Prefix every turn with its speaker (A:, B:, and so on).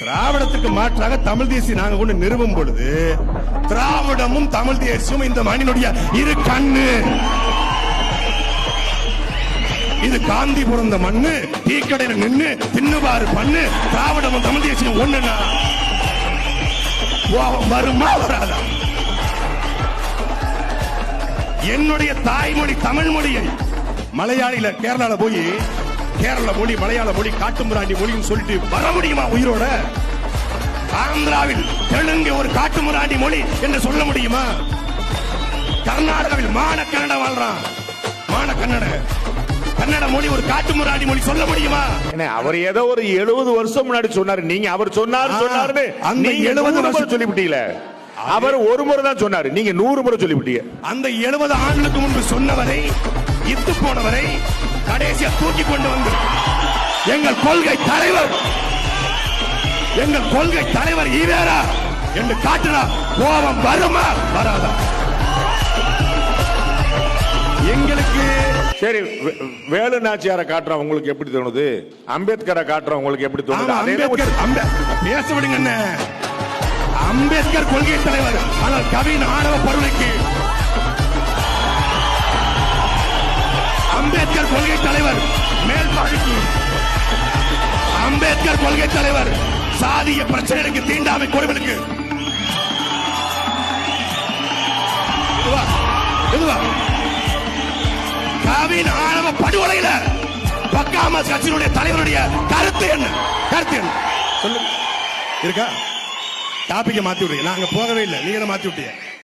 A: திராவிடத்துக்கு மாற்றாக தமிழ் தேசியம் நாங்க கொண்டு நிறுவும் பொழுது திராவிடமும் தமிழ் தேசியமும் இந்த மண்ணினுடைய இரு கண்ணு. இது காந்தி பிறந்த மண்ணு, டீ கடையில நின்னு தின்னுபாரு பண்ணு. திராவிடமும் தமிழ் தேசியம் ஒண்ணுனா வருமா வராதா? என்னுடைய தாய்மொழி தமிழ் மொழியை மலையாளில கேரளால போய் கேரள மொழி மலையாள மொழி காட்டுமிராண்டி மொழின்னு சொல்லிட்டு வர முடியுமா உயிரோட? ஆந்திராவில் தெலுங்கு ஒரு காட்டுமிராண்டி மொழி என்று சொல்ல முடியுமா? கர்நாடகாவில் மான கன்னட வாழ்றான், மான கன்னட கன்னட மொழி ஒரு காட்டுமிராண்டி மொழி சொல்ல முடியுமா?
B: அவர் ஏதோ ஒரு 70 வருஷம் முன்னாடி சொன்னாரு. நீங்க அவர் சொன்னாரு
A: அந்த 70 வருஷம்
B: சொல்லிவிட்டீங்களே. அவர் ஒரு முறை தான் சொன்னாரு, நீங்க 100 முறை சொல்லிவிட்டீங்க.
A: அந்த 70 ஆண்டுகளுக்கு முன்பு சொன்னவரை, இத்து போனவரை கடைசியா தூக்கி கொண்டு வந்து எங்கள் கொள்கை தலைவர் ஈவேரா என்று காட்டினா கோபம் வருமா வராதா? எங்களுக்கு
B: சரி, வேலு நாச்சியாரை காட்டுறோம் உங்களுக்கு எப்படி தோணுது? அம்பேத்கரை காட்டுறோம் உங்களுக்கு எப்படி தோணுது?
A: பேச விடுங்க. அம்பேத்கர் கொள்கை தலைவர், ஆனால் கவின் ஆணவ படுகொலைக்கு அம்பேத்கர் கொள்கை தலைவர் மேல்பாடிக்கு அம்பேத்கர் கொள்கை தலைவர் சாதிய பிரச்சனைகளுக்கு தீண்டாமை கொடுமைகளுக்கு கவின் ஆணவ படுகொலையில பக்காமஸ் கட்சியினுடைய தலைவருடைய கருத்து என்ன சொல்லுங்க. இருக்கா? டாபிக்க மாத்தி விடுறீங்க. நாங்க போகவே இல்லை, நீங்க மாத்தி விட்டீங்க.